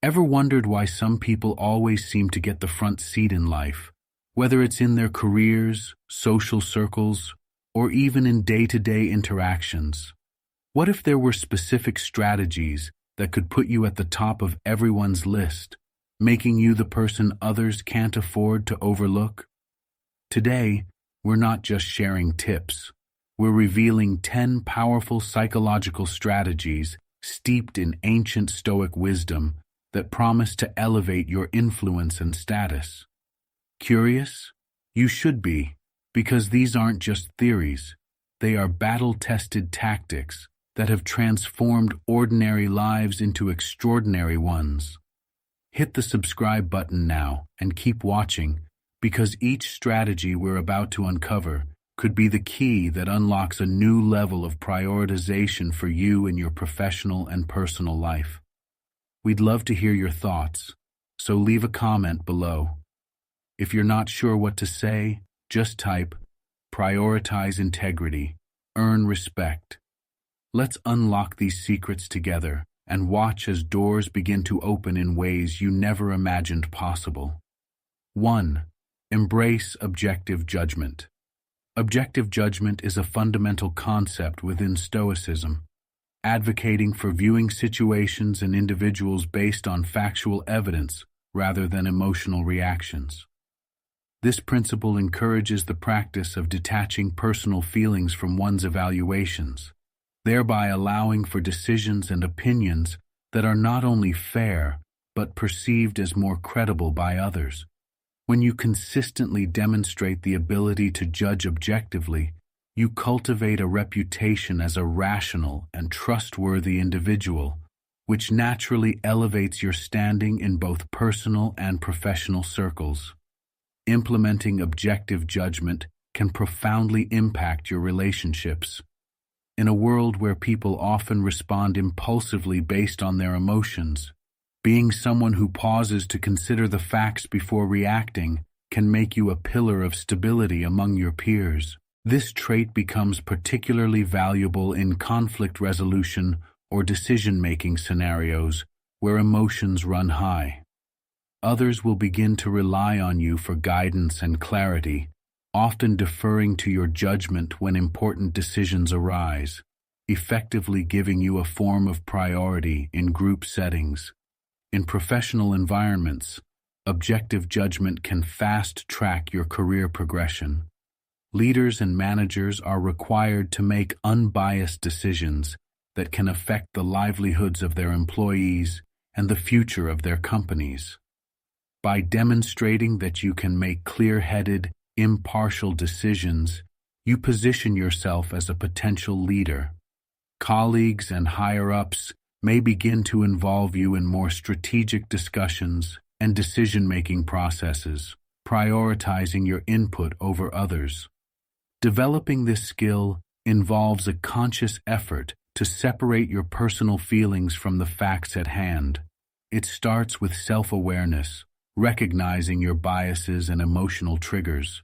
Ever wondered why some people always seem to get the front seat in life, whether it's in their careers, social circles, or even in day-to-day interactions? What if there were specific strategies that could put you at the top of everyone's list, making you the person others can't afford to overlook? Today, we're not just sharing tips. We're revealing 10 powerful psychological strategies steeped in ancient Stoic wisdom that promise to elevate your influence and status. Curious? You should be, because these aren't just theories. They are battle-tested tactics that have transformed ordinary lives into extraordinary ones. Hit the subscribe button now and keep watching, because each strategy we're about to uncover could be the key that unlocks a new level of prioritization for you in your professional and personal life. We'd love to hear your thoughts, so leave a comment below. If you're not sure what to say, just type, "Prioritize integrity, earn respect." Let's unlock these secrets together and watch as doors begin to open in ways you never imagined possible. 1. Embrace objective judgment. Objective judgment is a fundamental concept within Stoicism, advocating for viewing situations and individuals based on factual evidence rather than emotional reactions. This principle encourages the practice of detaching personal feelings from one's evaluations, thereby allowing for decisions and opinions that are not only fair, but perceived as more credible by others. When you consistently demonstrate the ability to judge objectively, you cultivate a reputation as a rational and trustworthy individual, which naturally elevates your standing in both personal and professional circles. Implementing objective judgment can profoundly impact your relationships. In a world where people often respond impulsively based on their emotions, being someone who pauses to consider the facts before reacting can make you a pillar of stability among your peers. This trait becomes particularly valuable in conflict resolution or decision-making scenarios where emotions run high. Others will begin to rely on you for guidance and clarity, often deferring to your judgment when important decisions arise, effectively giving you a form of priority in group settings. In professional environments, objective judgment can fast-track your career progression. Leaders and managers are required to make unbiased decisions that can affect the livelihoods of their employees and the future of their companies. By demonstrating that you can make clear-headed, impartial decisions, you position yourself as a potential leader. Colleagues and higher-ups may begin to involve you in more strategic discussions and decision-making processes, prioritizing your input over others. Developing this skill involves a conscious effort to separate your personal feelings from the facts at hand. It starts with self-awareness, recognizing your biases and emotional triggers.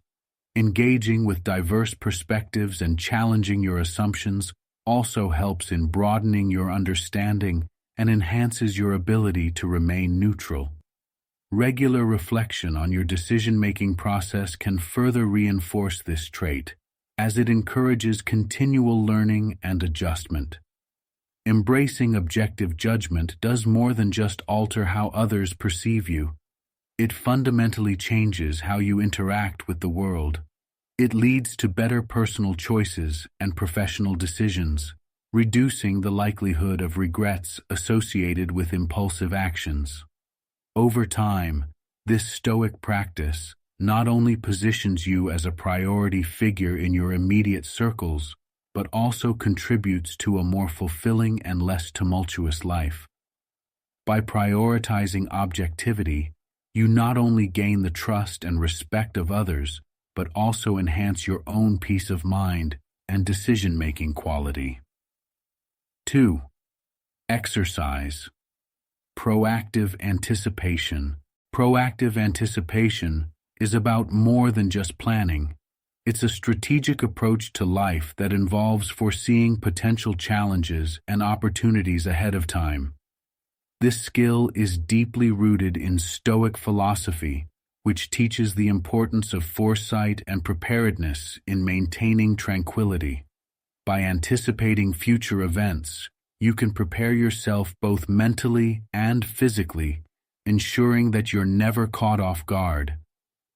Engaging with diverse perspectives and challenging your assumptions also helps in broadening your understanding and enhances your ability to remain neutral. Regular reflection on your decision-making process can further reinforce this trait, as it encourages continual learning and adjustment. Embracing objective judgment does more than just alter how others perceive you. It fundamentally changes how you interact with the world. It leads to better personal choices and professional decisions, reducing the likelihood of regrets associated with impulsive actions. Over time, this Stoic practice not only positions you as a priority figure in your immediate circles, but also contributes to a more fulfilling and less tumultuous life. By prioritizing objectivity, you not only gain the trust and respect of others, but also enhance your own peace of mind and decision-making quality. 2. Exercise. Proactive anticipation. Proactive anticipation is about more than just planning. It's a strategic approach to life that involves foreseeing potential challenges and opportunities ahead of time. This skill is deeply rooted in Stoic philosophy, which teaches the importance of foresight and preparedness in maintaining tranquility. By anticipating future events, you can prepare yourself both mentally and physically, ensuring that you're never caught off guard.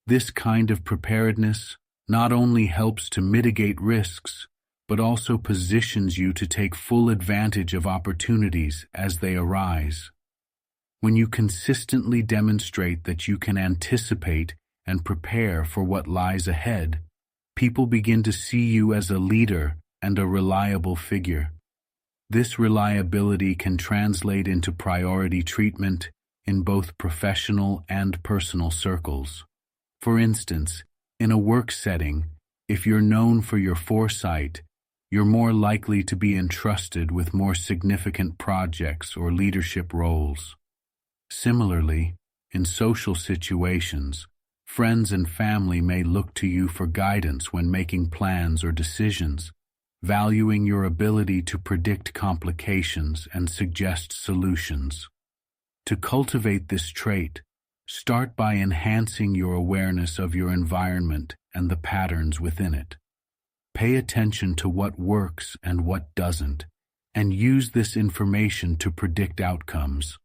This kind of preparedness not only helps to mitigate risks, but also positions you to take full advantage of opportunities as they arise. When you consistently demonstrate that you can anticipate and prepare for what lies ahead, people begin to see you as a leader and a reliable figure. This reliability can translate into priority treatment in both professional and personal circles. For instance, in a work setting, if you're known for your foresight, you're more likely to be entrusted with more significant projects or leadership roles. Similarly, in social situations, friends and family may look to you for guidance when making plans or decisions, valuing your ability to predict complications and suggest solutions. To cultivate this trait, start by enhancing your awareness of your environment and the patterns within it. Pay attention to what works and what doesn't, and use this information to predict outcomes.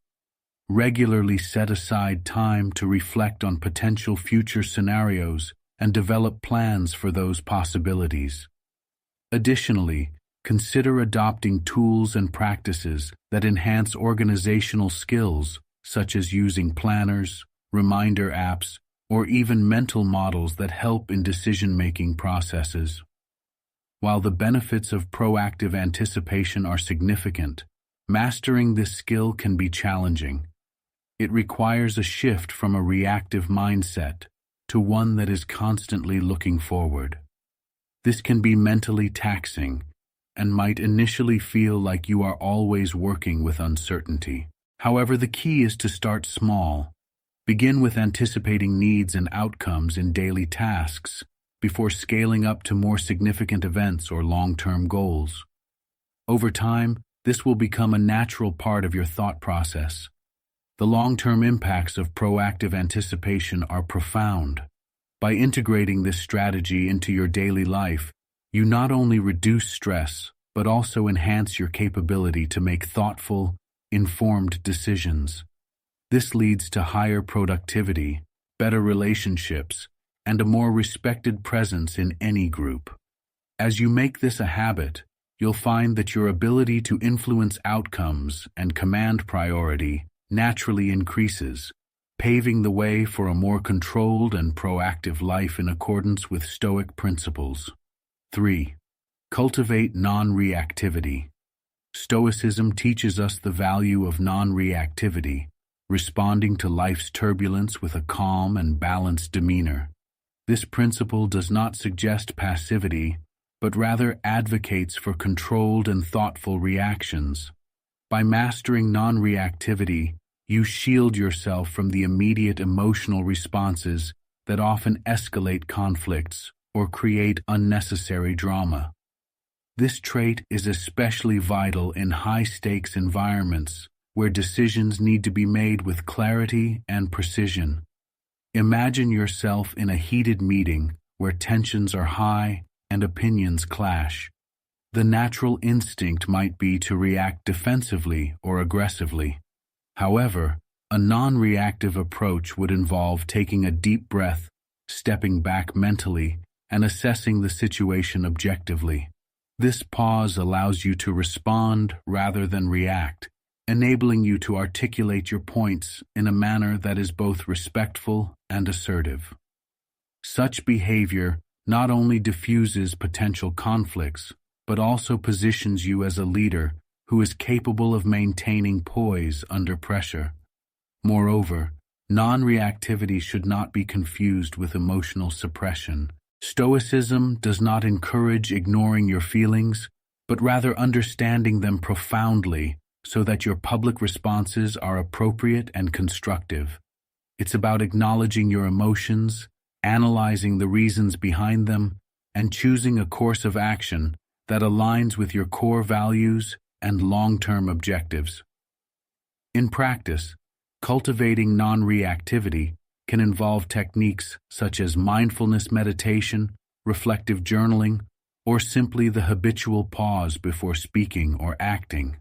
Regularly set aside time to reflect on potential future scenarios and develop plans for those possibilities. Additionally, consider adopting tools and practices that enhance organizational skills, such as using planners, reminder apps, or even mental models that help in decision-making processes. While the benefits of proactive anticipation are significant, mastering this skill can be challenging. It requires a shift from a reactive mindset to one that is constantly looking forward. This can be mentally taxing and might initially feel like you are always working with uncertainty. However, the key is to start small. Begin with anticipating needs and outcomes in daily tasks before scaling up to more significant events or long-term goals. Over time, this will become a natural part of your thought process. The long-term impacts of proactive anticipation are profound. By integrating this strategy into your daily life, you not only reduce stress, but also enhance your capability to make thoughtful, informed decisions. This leads to higher productivity, better relationships, and a more respected presence in any group. As you make this a habit, you'll find that your ability to influence outcomes and command priority naturally increases, paving the way for a more controlled and proactive life in accordance with Stoic principles. 3. Cultivate non-reactivity. Stoicism teaches us the value of non-reactivity, responding to life's turbulence with a calm and balanced demeanor. This principle does not suggest passivity, but rather advocates for controlled and thoughtful reactions. By mastering non-reactivity, you shield yourself from the immediate emotional responses that often escalate conflicts or create unnecessary drama. This trait is especially vital in high-stakes environments where decisions need to be made with clarity and precision. Imagine yourself in a heated meeting where tensions are high and opinions clash. The natural instinct might be to react defensively or aggressively. However, a non-reactive approach would involve taking a deep breath, stepping back mentally, and assessing the situation objectively. This pause allows you to respond rather than react, enabling you to articulate your points in a manner that is both respectful and assertive. Such behavior not only diffuses potential conflicts, but also positions you as a leader who is capable of maintaining poise under pressure. Moreover, non-reactivity should not be confused with emotional suppression. Stoicism does not encourage ignoring your feelings, but rather understanding them profoundly so that your public responses are appropriate and constructive. It's about acknowledging your emotions, analyzing the reasons behind them, and choosing a course of action that aligns with your core values and long-term objectives. In practice, cultivating non-reactivity can involve techniques such as mindfulness meditation, reflective journaling, or simply the habitual pause before speaking or acting.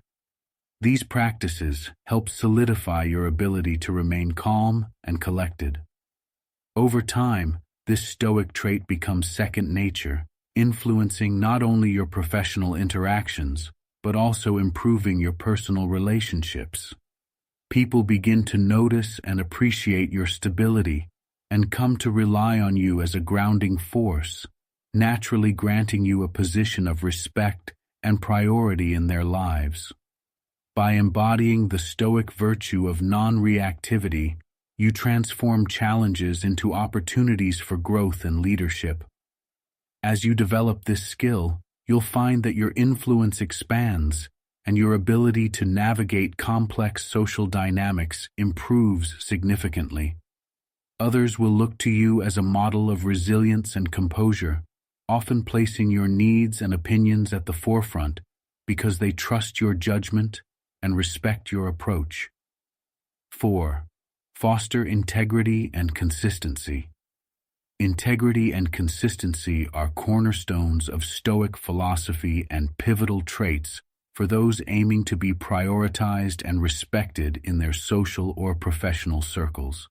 These practices help solidify your ability to remain calm and collected. Over time, this Stoic trait becomes second nature, influencing not only your professional interactions, but also improving your personal relationships. People begin to notice and appreciate your stability and come to rely on you as a grounding force, naturally granting you a position of respect and priority in their lives. By embodying the Stoic virtue of non-reactivity, you transform challenges into opportunities for growth and leadership. As you develop this skill, you'll find that your influence expands and your ability to navigate complex social dynamics improves significantly. Others will look to you as a model of resilience and composure, often placing your needs and opinions at the forefront because they trust your judgment and respect your approach. 4. Foster integrity and consistency. Integrity and consistency are cornerstones of Stoic philosophy and pivotal traits for those aiming to be prioritized and respected in their social or professional circles.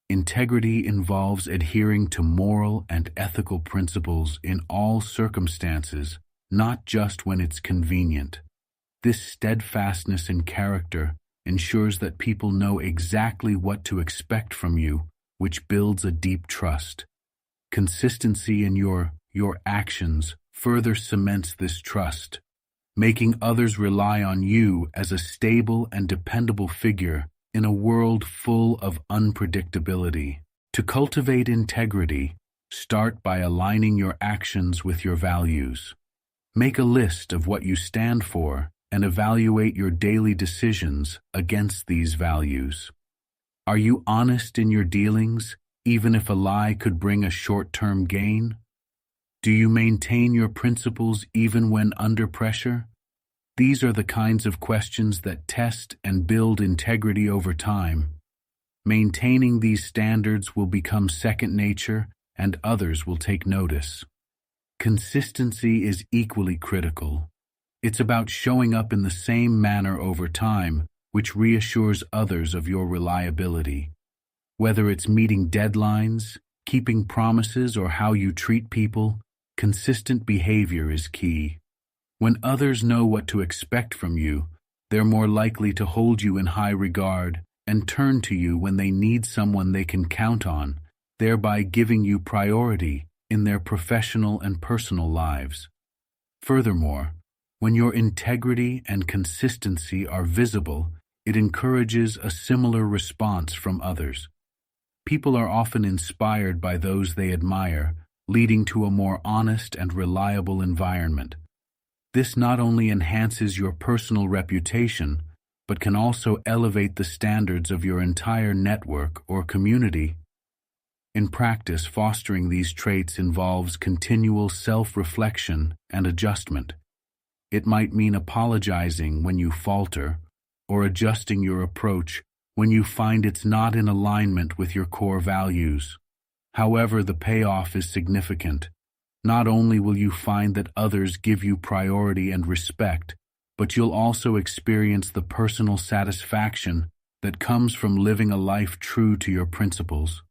Integrity involves adhering to moral and ethical principles in all circumstances, not just when it's convenient. This steadfastness in character ensures that people know exactly what to expect from you, which builds a deep trust. Consistency in your actions further cements this trust, making others rely on you as a stable and dependable figure in a world full of unpredictability. To cultivate integrity, start by aligning your actions with your values. Make a list of what you stand for and evaluate your daily decisions against these values. Are you honest in your dealings, even if a lie could bring a short-term gain? Do you maintain your principles even when under pressure? These are the kinds of questions that test and build integrity over time. Maintaining these standards will become second nature, and others will take notice. Consistency is equally critical. It's about showing up in the same manner over time, which reassures others of your reliability. Whether it's meeting deadlines, keeping promises, or how you treat people, consistent behavior is key. When others know what to expect from you, they're more likely to hold you in high regard and turn to you when they need someone they can count on, thereby giving you priority in their professional and personal lives. Furthermore, when your integrity and consistency are visible, it encourages a similar response from others. People are often inspired by those they admire, leading to a more honest and reliable environment. This not only enhances your personal reputation, but can also elevate the standards of your entire network or community. In practice, fostering these traits involves continual self-reflection and adjustment. It might mean apologizing when you falter, or adjusting your approach when you find it's not in alignment with your core values. However, the payoff is significant. Not only will you find that others give you priority and respect, but you'll also experience the personal satisfaction that comes from living a life true to your principles.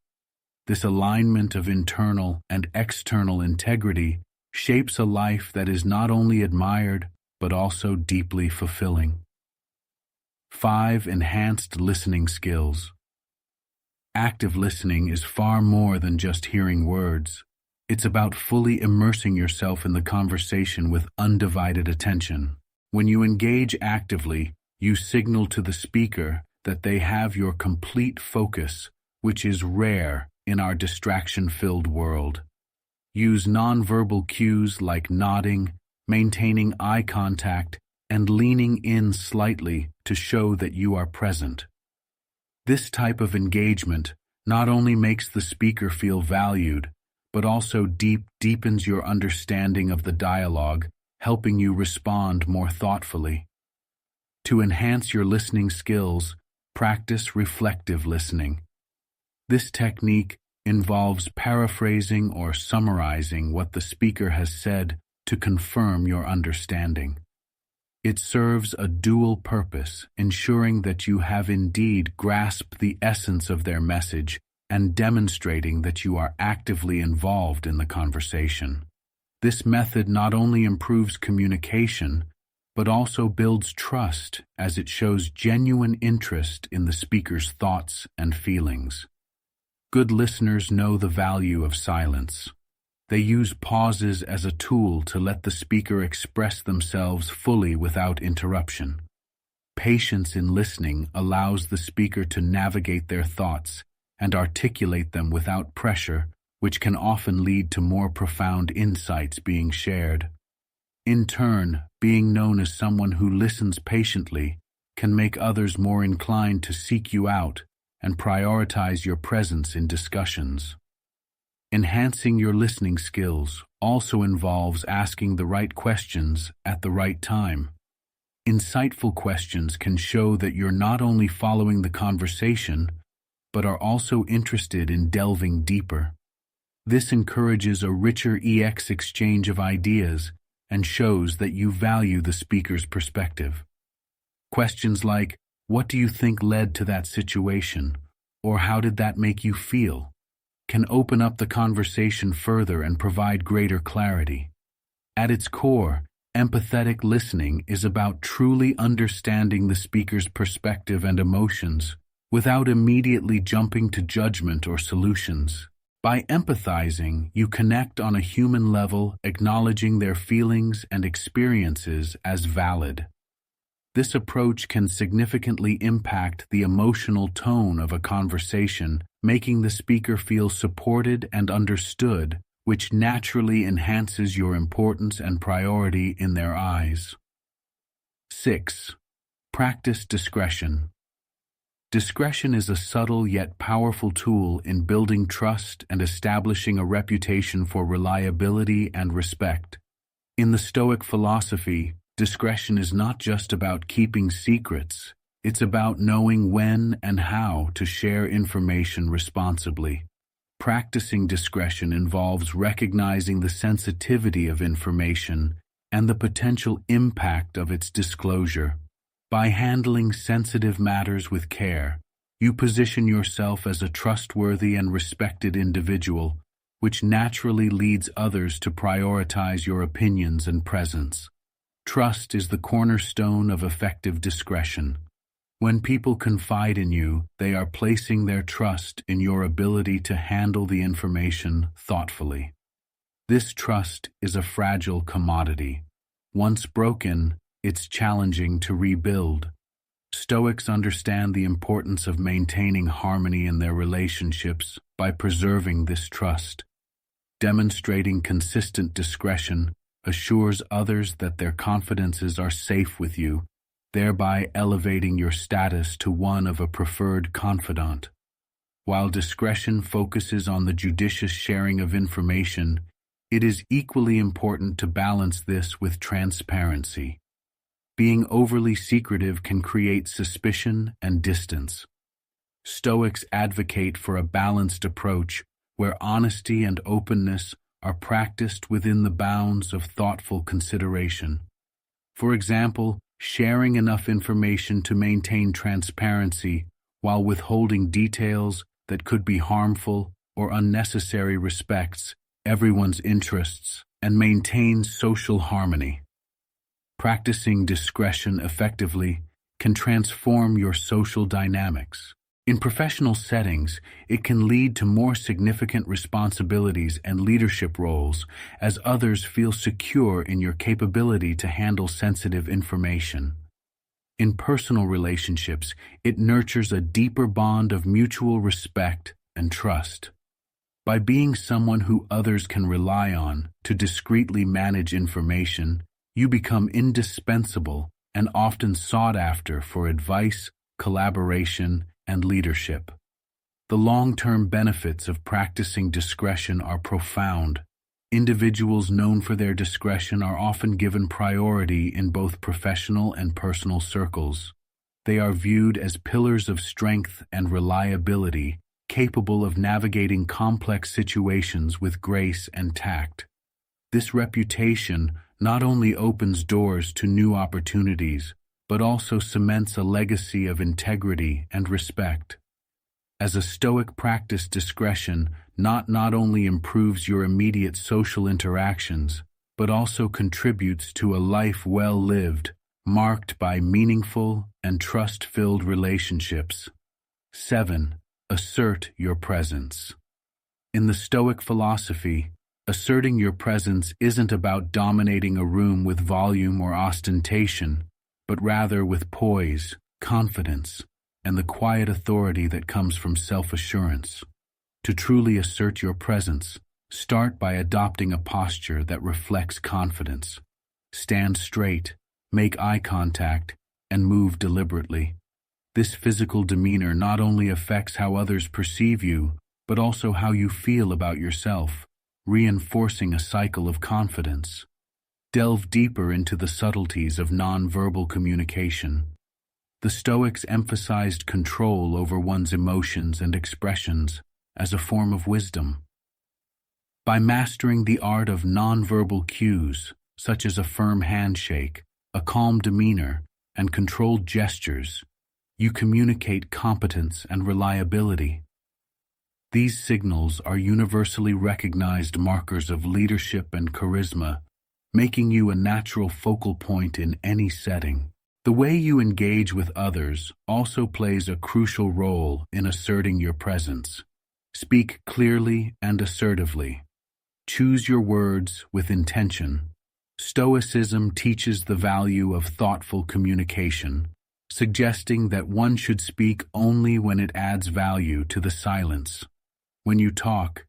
This alignment of internal and external integrity shapes a life that is not only admired, but also deeply fulfilling. 5. Enhanced listening skills. Active listening is far more than just hearing words. It's about fully immersing yourself in the conversation with undivided attention. When you engage actively, you signal to the speaker that they have your complete focus, which is rare in our distraction-filled world. Use nonverbal cues like nodding, maintaining eye contact, and leaning in slightly to show that you are present. This type of engagement not only makes the speaker feel valued, but also deepens your understanding of the dialogue, helping you respond more thoughtfully. To enhance your listening skills, practice reflective listening. This technique involves paraphrasing or summarizing what the speaker has said to confirm your understanding. It serves a dual purpose, ensuring that you have indeed grasped the essence of their message and demonstrating that you are actively involved in the conversation. This method not only improves communication, but also builds trust as it shows genuine interest in the speaker's thoughts and feelings. Good listeners know the value of silence. They use pauses as a tool to let the speaker express themselves fully without interruption. Patience in listening allows the speaker to navigate their thoughts and articulate them without pressure, which can often lead to more profound insights being shared. In turn, being known as someone who listens patiently can make others more inclined to seek you out and prioritize your presence in discussions. Enhancing your listening skills also involves asking the right questions at the right time. Insightful questions can show that you're not only following the conversation, but are also interested in delving deeper. This encourages a richer exchange of ideas and shows that you value the speaker's perspective. Questions like, "What do you think led to that situation?" or "How did that make you feel?" can open up the conversation further and provide greater clarity. At its core, empathetic listening is about truly understanding the speaker's perspective and emotions without immediately jumping to judgment or solutions. By empathizing, you connect on a human level, acknowledging their feelings and experiences as valid. This approach can significantly impact the emotional tone of a conversation, making the speaker feel supported and understood, which naturally enhances your importance and priority in their eyes. 6. Practice discretion. Discretion is a subtle yet powerful tool in building trust and establishing a reputation for reliability and respect. In the Stoic philosophy, discretion is not just about keeping secrets, it's about knowing when and how to share information responsibly. Practicing discretion involves recognizing the sensitivity of information and the potential impact of its disclosure. By handling sensitive matters with care, you position yourself as a trustworthy and respected individual, which naturally leads others to prioritize your opinions and presence. Trust is the cornerstone of effective discretion. When people confide in you, they are placing their trust in your ability to handle the information thoughtfully. This trust is a fragile commodity. Once broken, it's challenging to rebuild. Stoics understand the importance of maintaining harmony in their relationships by preserving this trust. Demonstrating consistent discretion assures others that their confidences are safe with you, thereby elevating your status to one of a preferred confidant. While discretion focuses on the judicious sharing of information, it is equally important to balance this with transparency. Being overly secretive can create suspicion and distance. Stoics advocate for a balanced approach where honesty and openness are practiced within the bounds of thoughtful consideration. For example, sharing enough information to maintain transparency while withholding details that could be harmful or unnecessary respects everyone's interests and maintains social harmony. Practicing discretion effectively can transform your social dynamics. In professional settings, it can lead to more significant responsibilities and leadership roles as others feel secure in your capability to handle sensitive information. In personal relationships, it nurtures a deeper bond of mutual respect and trust. By being someone who others can rely on to discreetly manage information, you become indispensable and often sought after for advice, collaboration, and leadership. The long-term benefits of practicing discretion are profound. Individuals known for their discretion are often given priority in both professional and personal circles. They are viewed as pillars of strength and reliability, capable of navigating complex situations with grace and tact. This reputation not only opens doors to new opportunities, but also cements a legacy of integrity and respect. As a Stoic practice, discretion not only improves your immediate social interactions, but also contributes to a life well lived, marked by meaningful and trust-filled relationships. 7. Assert your presence. In the Stoic philosophy, asserting your presence isn't about dominating a room with volume or ostentation, but rather with poise, confidence, and the quiet authority that comes from self-assurance. To truly assert your presence, start by adopting a posture that reflects confidence. Stand straight, make eye contact, and move deliberately. This physical demeanor not only affects how others perceive you, but also how you feel about yourself, reinforcing a cycle of confidence. Delve deeper into the subtleties of nonverbal communication. The Stoics emphasized control over one's emotions and expressions as a form of wisdom. By mastering the art of nonverbal cues, such as a firm handshake, a calm demeanor, and controlled gestures, you communicate competence and reliability. These signals are universally recognized markers of leadership and charisma, making you a natural focal point in any setting. The way you engage with others also plays a crucial role in asserting your presence. Speak clearly and assertively. Choose your words with intention. Stoicism teaches the value of thoughtful communication, suggesting that one should speak only when it adds value to the silence. When you talk,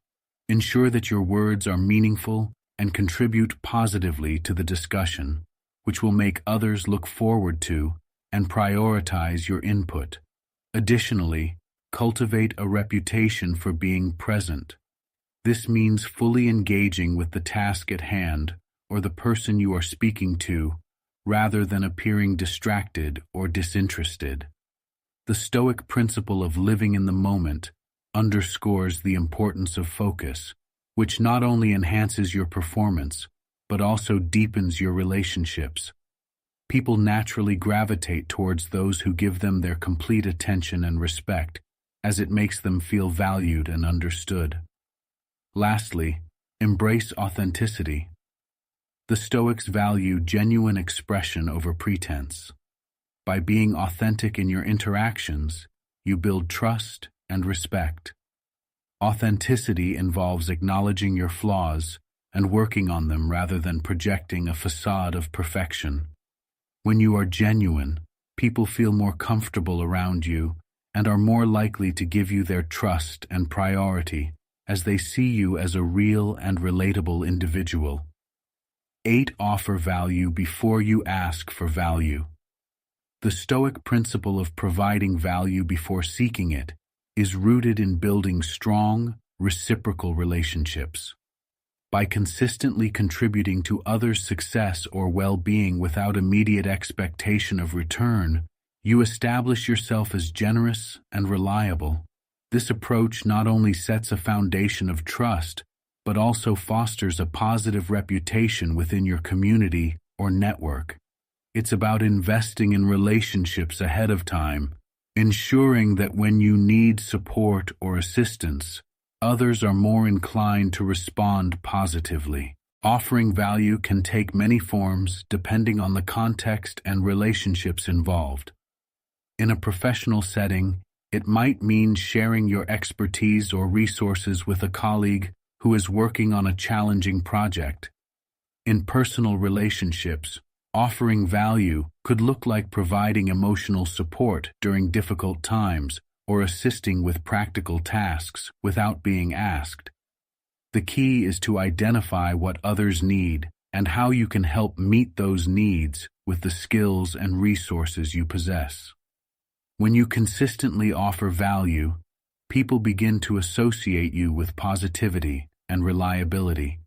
ensure that your words are meaningful and contribute positively to the discussion, which will make others look forward to and prioritize your input. Additionally, cultivate a reputation for being present. This means fully engaging with the task at hand or the person you are speaking to, rather than appearing distracted or disinterested. The Stoic principle of living in the moment underscores the importance of focus, which not only enhances your performance, but also deepens your relationships. People naturally gravitate towards those who give them their complete attention and respect, as it makes them feel valued and understood. Lastly, embrace authenticity. The Stoics value genuine expression over pretense. By being authentic in your interactions, you build trust and respect. Authenticity involves acknowledging your flaws and working on them rather than projecting a facade of perfection. When you are genuine, people feel more comfortable around you and are more likely to give you their trust and priority as they see you as a real and relatable individual. 8. Offer value before you ask for value. The Stoic principle of providing value before seeking it is rooted in building strong, reciprocal relationships. By consistently contributing to others' success or well-being without immediate expectation of return, you establish yourself as generous and reliable. This approach not only sets a foundation of trust, but also fosters a positive reputation within your community or network. It's about investing in relationships ahead of time, ensuring that when you need support or assistance, others are more inclined to respond positively. Offering value can take many forms depending on the context and relationships involved. In a professional setting, it might mean sharing your expertise or resources with a colleague who is working on a challenging project. In personal relationships, offering value could look like providing emotional support during difficult times or assisting with practical tasks without being asked. The key is to identify what others need and how you can help meet those needs with the skills and resources you possess. When you consistently offer value, people begin to associate you with positivity and reliability.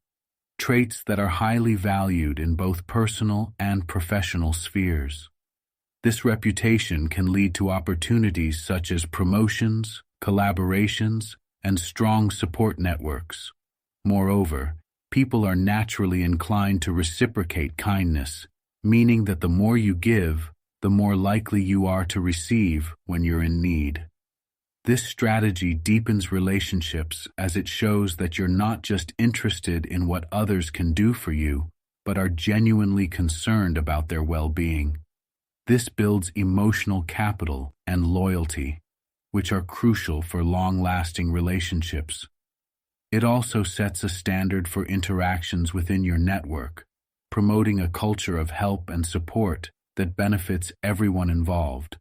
traits that are highly valued in both personal and professional spheres. This reputation can lead to opportunities such as promotions, collaborations, and strong support networks. Moreover, people are naturally inclined to reciprocate kindness, meaning that the more you give, the more likely you are to receive when you're in need. This strategy deepens relationships as it shows that you're not just interested in what others can do for you, but are genuinely concerned about their well-being. This builds emotional capital and loyalty, which are crucial for long-lasting relationships. It also sets a standard for interactions within your network, promoting a culture of help and support that benefits everyone involved.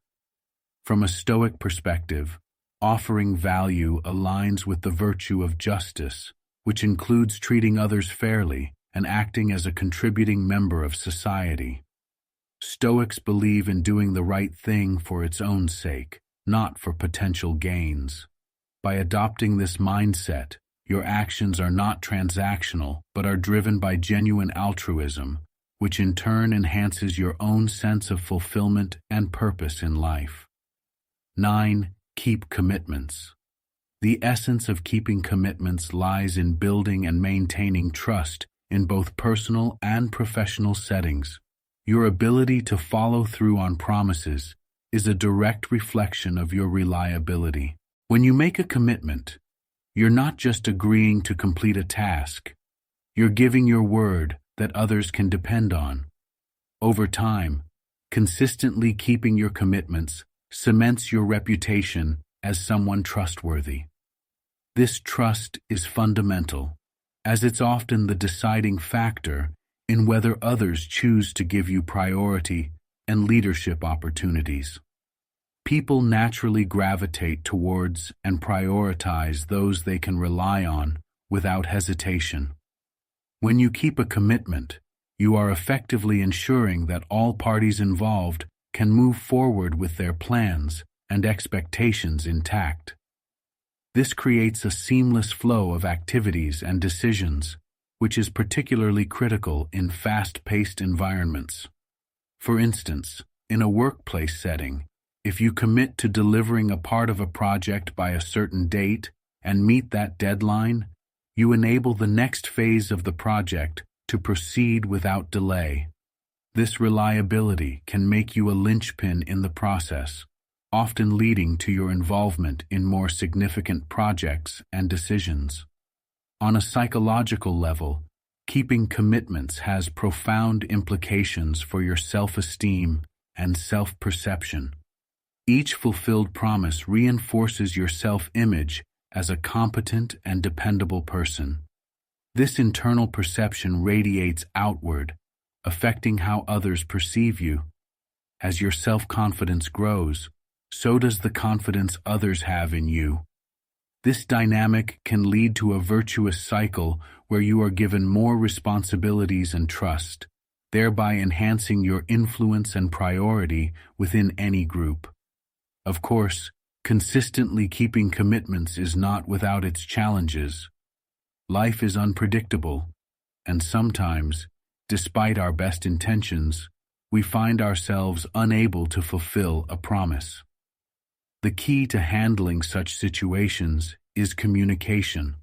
From a Stoic perspective, offering value aligns with the virtue of justice, which includes treating others fairly and acting as a contributing member of society. Stoics believe in doing the right thing for its own sake, not for potential gains. By adopting this mindset, your actions are not transactional but are driven by genuine altruism, which in turn enhances your own sense of fulfillment and purpose in life. 9. Keep commitments. The essence of keeping commitments lies in building and maintaining trust in both personal and professional settings. Your ability to follow through on promises is a direct reflection of your reliability. When you make a commitment, you're not just agreeing to complete a task. You're giving your word that others can depend on. Over time, consistently keeping your commitments cements your reputation as someone trustworthy. This trust is fundamental, as it's often the deciding factor in whether others choose to give you priority and leadership opportunities. People naturally gravitate towards and prioritize those they can rely on without hesitation. When you keep a commitment, you are effectively ensuring that all parties involved can move forward with their plans and expectations intact. This creates a seamless flow of activities and decisions, which is particularly critical in fast-paced environments. For instance, in a workplace setting, if you commit to delivering a part of a project by a certain date and meet that deadline, you enable the next phase of the project to proceed without delay. This reliability can make you a linchpin in the process, often leading to your involvement in more significant projects and decisions. On a psychological level, keeping commitments has profound implications for your self-esteem and self-perception. Each fulfilled promise reinforces your self-image as a competent and dependable person. This internal perception radiates outward, affecting how others perceive you. As your self-confidence grows, so does the confidence others have in you. This dynamic can lead to a virtuous cycle where you are given more responsibilities and trust, thereby enhancing your influence and priority within any group. Of course, consistently keeping commitments is not without its challenges. Life is unpredictable, and sometimes, despite our best intentions, we find ourselves unable to fulfill a promise. The key to handling such situations is communication.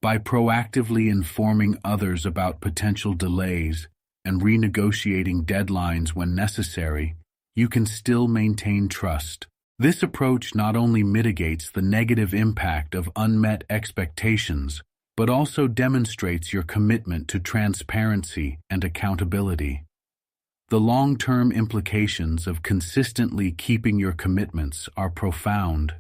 By proactively informing others about potential delays and renegotiating deadlines when necessary, you can still maintain trust. This approach not only mitigates the negative impact of unmet expectations, but also demonstrates your commitment to transparency and accountability. The long-term implications of consistently keeping your commitments are profound.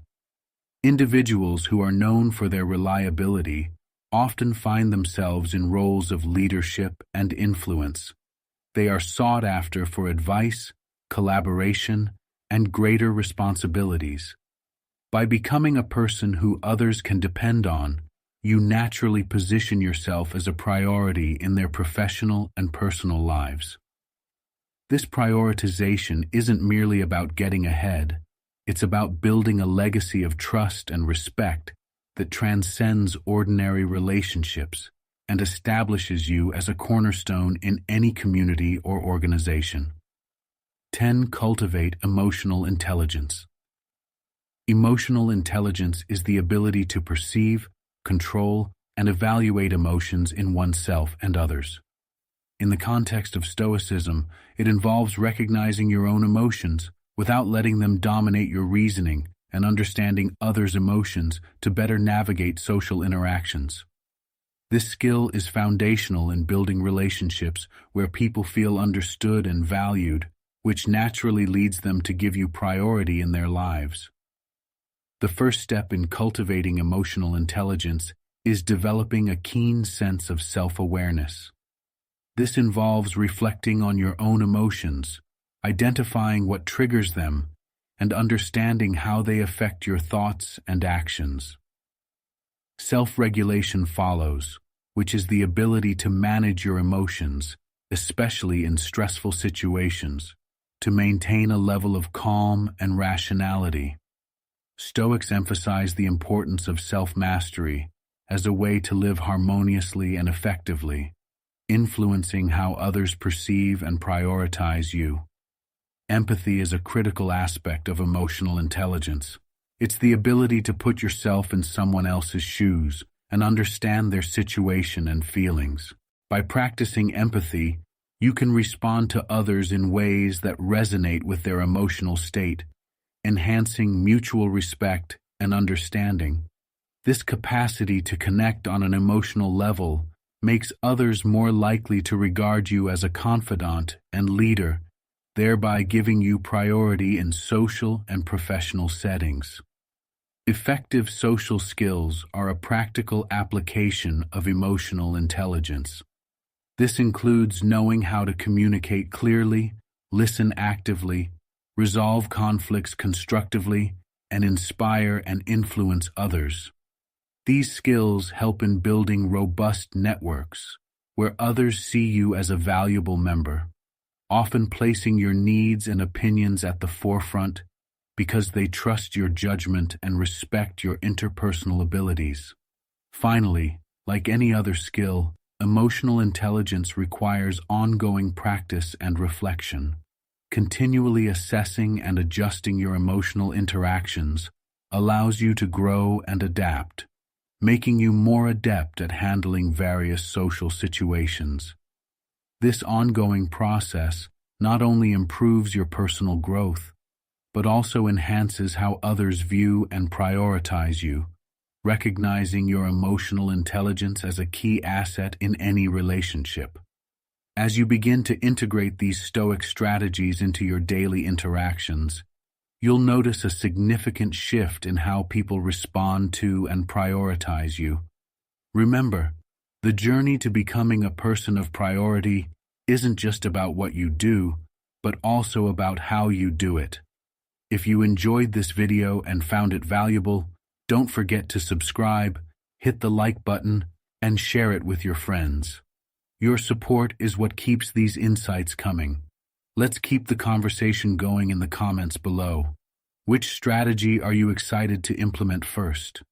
Individuals who are known for their reliability often find themselves in roles of leadership and influence. They are sought after for advice, collaboration, and greater responsibilities. By becoming a person who others can depend on, you naturally position yourself as a priority in their professional and personal lives. This prioritization isn't merely about getting ahead, it's about building a legacy of trust and respect that transcends ordinary relationships and establishes you as a cornerstone in any community or organization. 10. Cultivate emotional intelligence. Emotional intelligence is the ability to perceive, control, and evaluate emotions in oneself and others. In the context of Stoicism, it involves recognizing your own emotions without letting them dominate your reasoning and understanding others' emotions to better navigate social interactions. This skill is foundational in building relationships where people feel understood and valued, which naturally leads them to give you priority in their lives. The first step in cultivating emotional intelligence is developing a keen sense of self-awareness. This involves reflecting on your own emotions, identifying what triggers them, and understanding how they affect your thoughts and actions. Self-regulation follows, which is the ability to manage your emotions, especially in stressful situations, to maintain a level of calm and rationality. Stoics emphasize the importance of self-mastery as a way to live harmoniously and effectively, influencing how others perceive and prioritize you. Empathy is a critical aspect of emotional intelligence. It's the ability to put yourself in someone else's shoes and understand their situation and feelings. By practicing empathy, you can respond to others in ways that resonate with their emotional state, enhancing mutual respect and understanding. This capacity to connect on an emotional level makes others more likely to regard you as a confidant and leader, thereby giving you priority in social and professional settings. Effective social skills are a practical application of emotional intelligence. This includes knowing how to communicate clearly, listen actively, resolve conflicts constructively, and inspire and influence others. These skills help in building robust networks where others see you as a valuable member, often placing your needs and opinions at the forefront because they trust your judgment and respect your interpersonal abilities. Finally, like any other skill, emotional intelligence requires ongoing practice and reflection. Continually assessing and adjusting your emotional interactions allows you to grow and adapt, making you more adept at handling various social situations. This ongoing process not only improves your personal growth, but also enhances how others view and prioritize you, recognizing your emotional intelligence as a key asset in any relationship. As you begin to integrate these Stoic strategies into your daily interactions, you'll notice a significant shift in how people respond to and prioritize you. Remember, the journey to becoming a person of priority isn't just about what you do, but also about how you do it. If you enjoyed this video and found it valuable, don't forget to subscribe, hit the like button, and share it with your friends. Your support is what keeps these insights coming. Let's keep the conversation going in the comments below. Which strategy are you excited to implement first?